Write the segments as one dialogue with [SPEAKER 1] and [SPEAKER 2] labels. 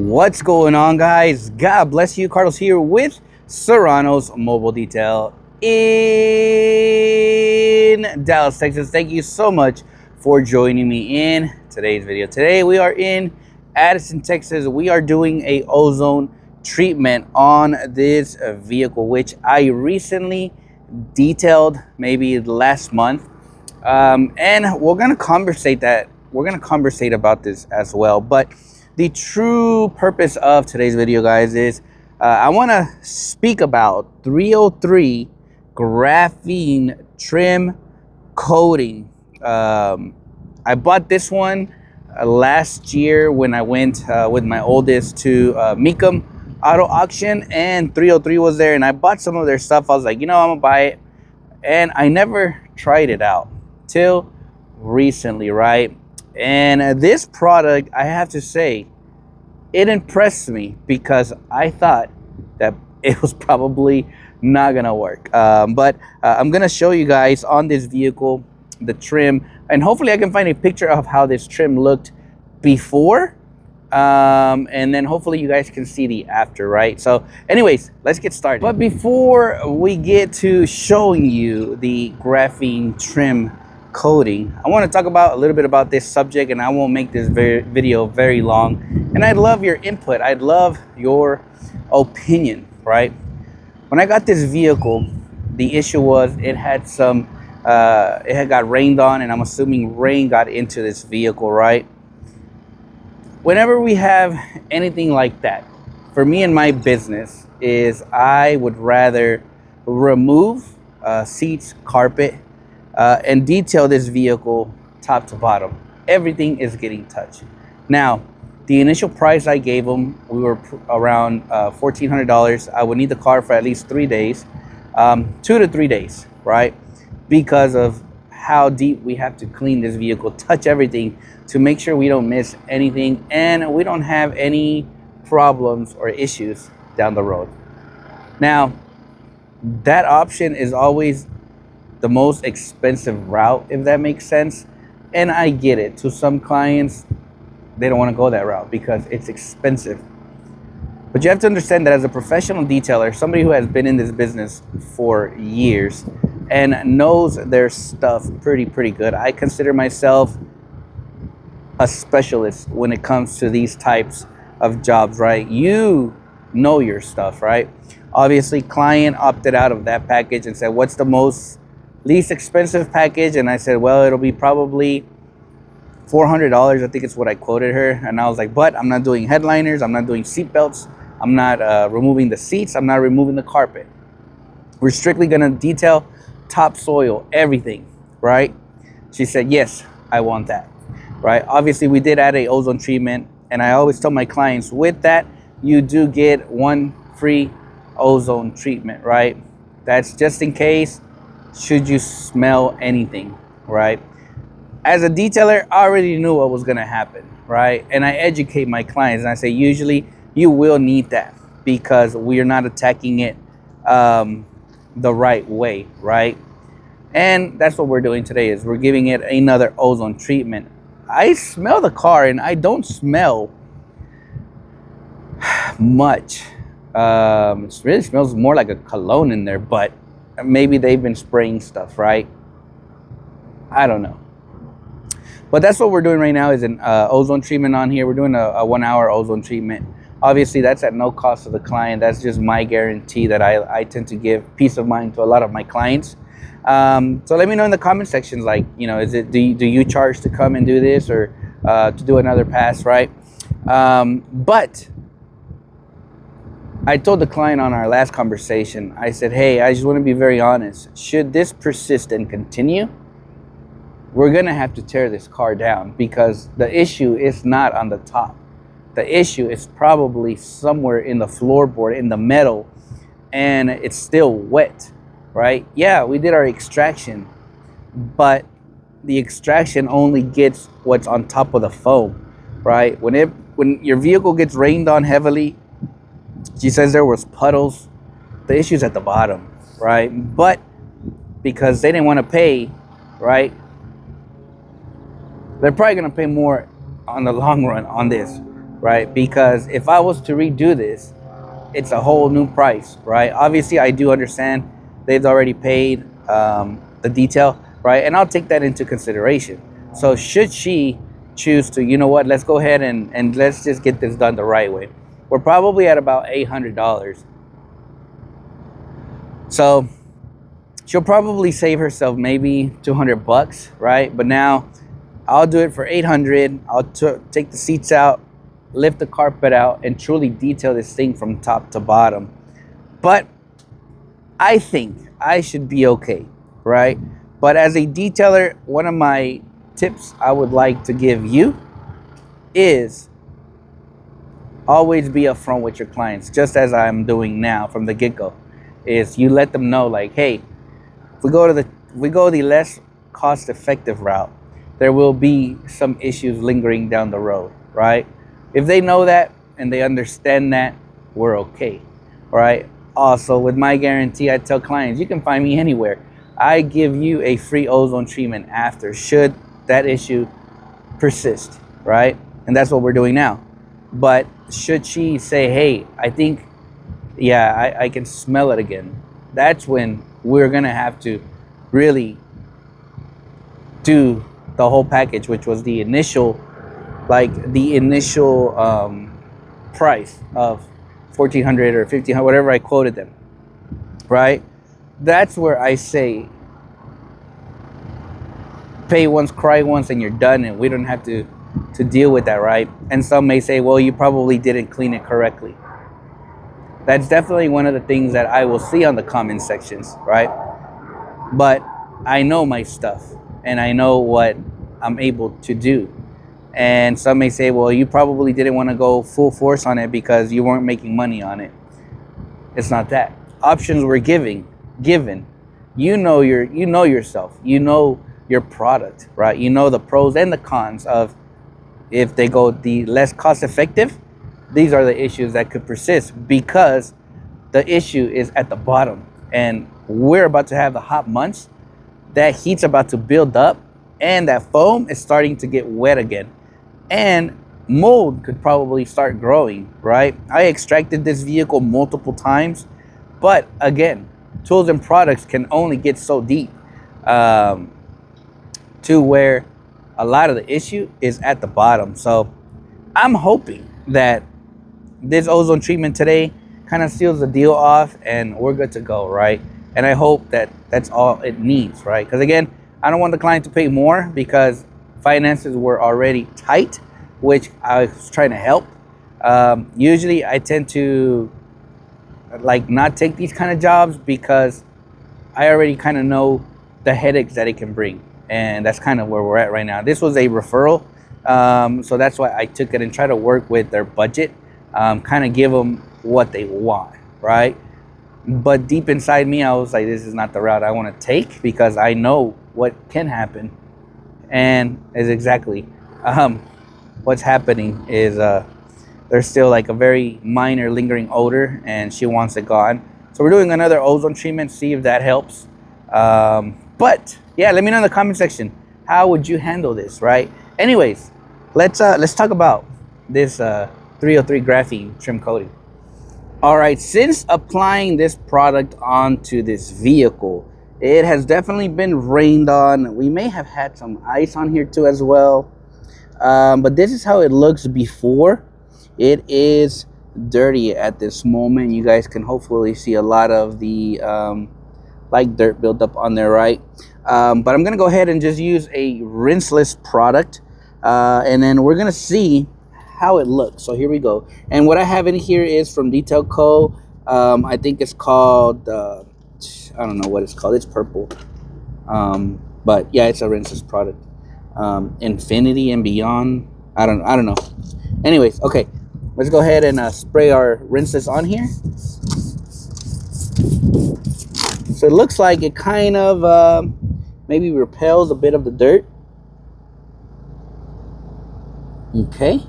[SPEAKER 1] What's going on, guys? God bless you. Carlos here with Serrano's Mobile Detail in Dallas, Texas. Thank you so much for joining me in today's video. Today we are in Addison, Texas. We are doing a ozone treatment on this vehicle, which I recently detailed maybe last month. And we're gonna conversate about this as well. But the true purpose of today's video, guys, is I want to speak about 303 graphene trim coating. I bought this one last year when I went with my oldest to Mecum Auto Auction, and 303 was there, and I bought some of their stuff. I was like, I'm gonna buy it, and I never tried it out till recently, right? And this product, I have to say, it impressed me because I thought that it was probably not gonna work. But I'm gonna show you guys on this vehicle the trim, and hopefully I can find a picture of how this trim looked before, and then hopefully you guys can see the after, right? So anyways, let's get started. But before we get to showing you the graphene trim coating, I want to talk about a little bit about this subject, and I won't make this video very long, and I'd love your input. I'd love your opinion, right? When I got this vehicle, the issue was it had some it had got rained on, and I'm assuming rain got into this vehicle, right? Whenever we have anything like that, for me and my business, is I would rather remove seats, carpet, and detail this vehicle top to bottom. Everything is getting touched. Now, the initial price I gave them, we were around $1,400. I would need the car for at least 3 days, 2 to 3 days, right? Because of how deep we have to clean this vehicle, touch everything to make sure we don't miss anything and we don't have any problems or issues down the road. Now, that option is always the most expensive route, if that makes sense. And I get it. To some clients, they don't want to go that route because it's expensive. But you have to understand that as a professional detailer, somebody who has been in this business for years and knows their stuff pretty good, I consider myself a specialist when it comes to these types of jobs, right? You know your stuff, right? Obviously, client opted out of that package and said, what's the least expensive package? And I said, well, it'll be probably $400. I think it's what I quoted her. And I was like, but I'm not doing headliners, I'm not doing seat belts, I'm not removing the seats, I'm not removing the carpet. We're strictly gonna detail topsoil, everything, right? She said, yes, I want that, right? Obviously, we did add a ozone treatment, and I always tell my clients, with that, you do get one free ozone treatment, right? That's just in case, should you smell anything, right? As a detailer, I already knew what was gonna happen, right? And I educate my clients, and I say, usually you will need that because we are not attacking it the right way, right? And that's what we're doing today, is we're giving it another ozone treatment. I smell the car, and I don't smell much. It really smells more like a cologne in there, but maybe they've been spraying stuff, right? I don't know. But that's what we're doing right now, is an ozone treatment on here. We're doing a 1 hour ozone treatment. Obviously, that's at no cost to the client. That's just my guarantee that I tend to give peace of mind to a lot of my clients. So let me know in the comment sections, like, do you charge to come and do this, or to do another pass, right? But I told the client on our last conversation, I said, hey, I just want to be very honest. Should this persist and continue, we're going to have to tear this car down, because the issue is not on the top. The issue is probably somewhere in the floorboard, in the metal, and it's still wet, right? Yeah, we did our extraction, but the extraction only gets what's on top of the foam, right? When your vehicle gets rained on heavily, she says there was puddles, the issue's at the bottom, right? But because they didn't want to pay, right, they're probably going to pay more on the long run on this, right? Because if I was to redo this, it's a whole new price, right? Obviously, I do understand they've already paid the detail, right? And I'll take that into consideration. So should she choose to, you know what, let's go ahead and let's just get this done the right way. We're probably at about $800. So she'll probably save herself maybe 200 bucks, right? But now I'll do it for 800. I'll take the seats out, lift the carpet out, and truly detail this thing from top to bottom. But I think I should be okay, right? But as a detailer, one of my tips I would like to give you is always be upfront with your clients, just as I'm doing now from the get-go. Is you let them know, like, hey, if we go the less cost-effective route, there will be some issues lingering down the road, right? If they know that and they understand that, we're okay, right? Also, with my guarantee, I tell clients, you can find me anywhere. I give you a free ozone treatment after, should that issue persist, right? And that's what we're doing now. But should she say, hey, I think, yeah, I can smell it again, that's when we're gonna have to really do the whole package, which was the initial price of 1,400 or 1,500, whatever I quoted them, right? That's where I say pay once, cry once, and you're done, and we don't have to deal with that, right? And some may say, well, you probably didn't clean it correctly. That's definitely one of the things that I will see on the comment sections, right? But I know my stuff and I know what I'm able to do. And some may say, well, you probably didn't want to go full force on it because you weren't making money on it. It's not that. Options were given. You know yourself. You know your product, right? You know the pros and the cons of, if they go the less cost effective, these are the issues that could persist because the issue is at the bottom. And we're about to have the hot months. That heat's about to build up and that foam is starting to get wet again. And mold could probably start growing, right? I extracted this vehicle multiple times, but again, tools and products can only get so deep to where a lot of the issue is at the bottom. So I'm hoping that this ozone treatment today kind of seals the deal off and we're good to go, right? And I hope that that's all it needs, right? Because again, I don't want the client to pay more because finances were already tight, which I was trying to help. Usually I tend to not take these kind of jobs because I already kind of know the headaches that it can bring. And that's kind of where we're at right now. This was a referral. So that's why I took it and try to work with their budget, kind of give them what they want, right? But deep inside me, I was like, this is not the route I want to take because I know what can happen. And is exactly what's happening is there's still like a very minor lingering odor and she wants it gone. So we're doing another ozone treatment, see if that helps. But yeah, let me know in the comment section, how would you handle this, right? Anyways, let's talk about this 303 graphene trim coating. All right, since applying this product onto this vehicle, it has definitely been rained on. We may have had some ice on here too as well. But this is how it looks before. It is dirty at this moment. You guys can hopefully see a lot of the dirt buildup on there, right? But I'm gonna go ahead and just use a rinseless product, and then we're gonna see how it looks. So here we go. And what I have in here is from Detail Co. I think it's called I don't know what it's called. It's purple, but yeah, it's a rinseless product. Infinity and Beyond. I don't know. Anyways, okay, let's go ahead and spray our rinseless on here. So it looks like it kind of maybe repels a bit of the dirt. Okay.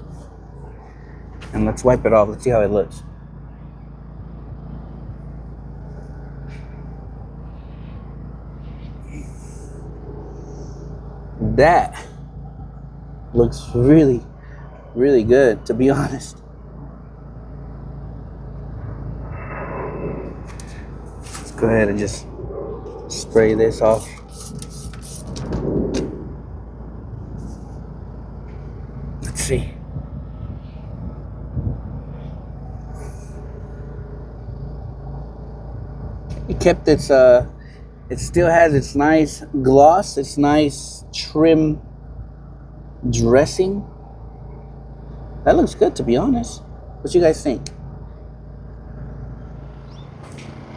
[SPEAKER 1] And let's wipe it off. Let's see how it looks. That looks really, really good, to be honest. Let's go ahead and just spray this off. Let's see. It kept its it still has its nice gloss, its nice trim dressing. That looks good, to be honest. What you guys think?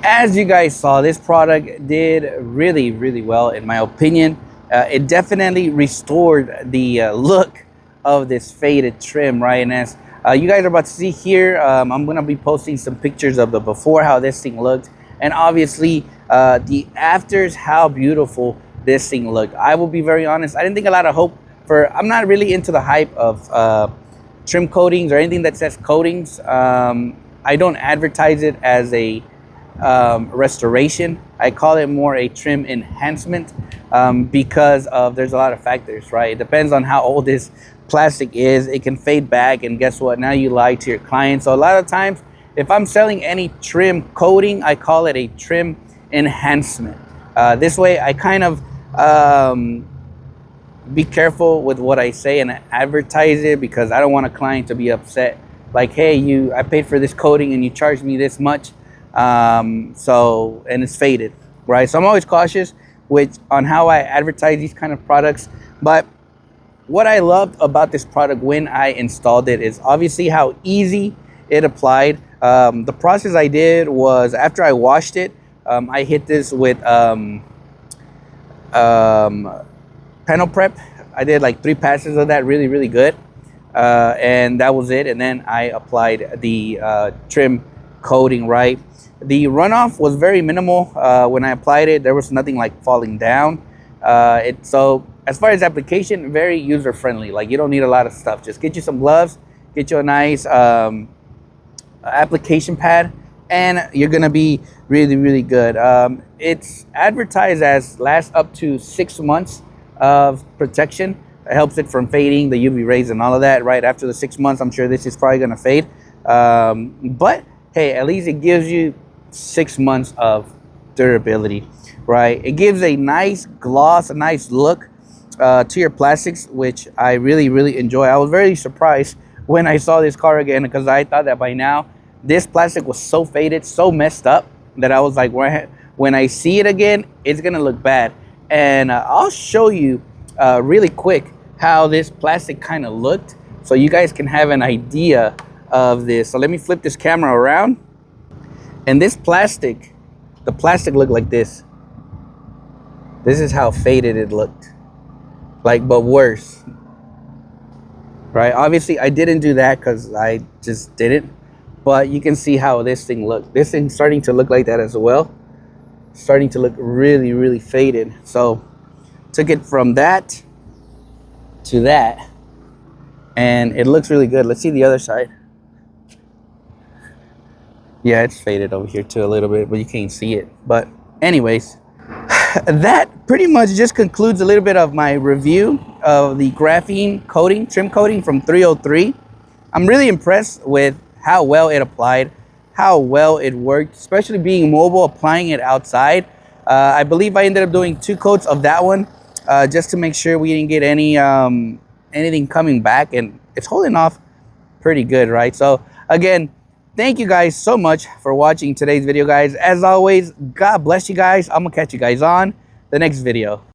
[SPEAKER 1] As you guys saw, this product did really, really well, in my opinion. It definitely restored the look of this faded trim, right? And as you guys are about to see here, I'm going to be posting some pictures of the before, how this thing looked, and obviously the afters, how beautiful this thing looked. I will be very honest, I didn't think a lot of hope for, I'm not really into the hype of trim coatings or anything that says coatings. I don't advertise it as a restoration. I call it more a trim enhancement, because of there's a lot of factors, right? It depends on how old this plastic is. It can fade back, and guess what? Now you lie to your client. So a lot of times, if I'm selling any trim coating, I call it a trim enhancement. This way I kind of be careful with what I say and advertise it, because I don't want a client to be upset, like, hey, I paid for this coating and you charged me this much, and it's faded, right? So I'm always cautious on how I advertise these kind of products. But what I loved about this product when I installed it is obviously how easy it applied. The process I did was, after I washed it, I hit this with panel prep. I did like 3 passes of that, really, really good. And that was it. And then I applied the trim coating, right? The runoff was very minimal when I applied it. There was nothing like falling down. So as far as application, very user friendly. Like, you don't need a lot of stuff. Just get you some gloves, get you a nice application pad, and you're gonna be really, really good. It's advertised as lasts up to 6 months of protection. It helps it from fading, the UV rays and all of that. Right after the 6 months, I'm sure this is probably gonna fade, but hey, at least it gives you 6 months of durability, right? It gives a nice gloss, a nice look to your plastics, which I really, really enjoy. I was very surprised when I saw this car again, because I thought that by now this plastic was so faded, so messed up, that I was like, when I see it again, it's gonna look bad. And I'll show you really quick how this plastic kind of looked, so you guys can have an idea of this. So let me flip this camera around, and this plastic, the plastic looked like this. This is how faded it looked, like, but worse, right? Obviously I didn't do that because I just didn't, but you can see how this thing looked. This thing's starting to look like that as well, starting to look really, really faded. So took it from that to that, and it looks really good. Let's see the other side. Yeah, it's faded over here too a little bit, but you can't see it. But anyways, that pretty much just concludes a little bit of my review of the graphene coating, trim coating from 303. I'm really impressed with how well it applied, how well it worked, especially being mobile, applying it outside. I believe I ended up doing 2 coats of that one, just to make sure we didn't get anything coming back, and it's holding off pretty good, right? So again, thank you guys so much for watching today's video, guys. As always, God bless you guys. I'm gonna catch you guys on the next video.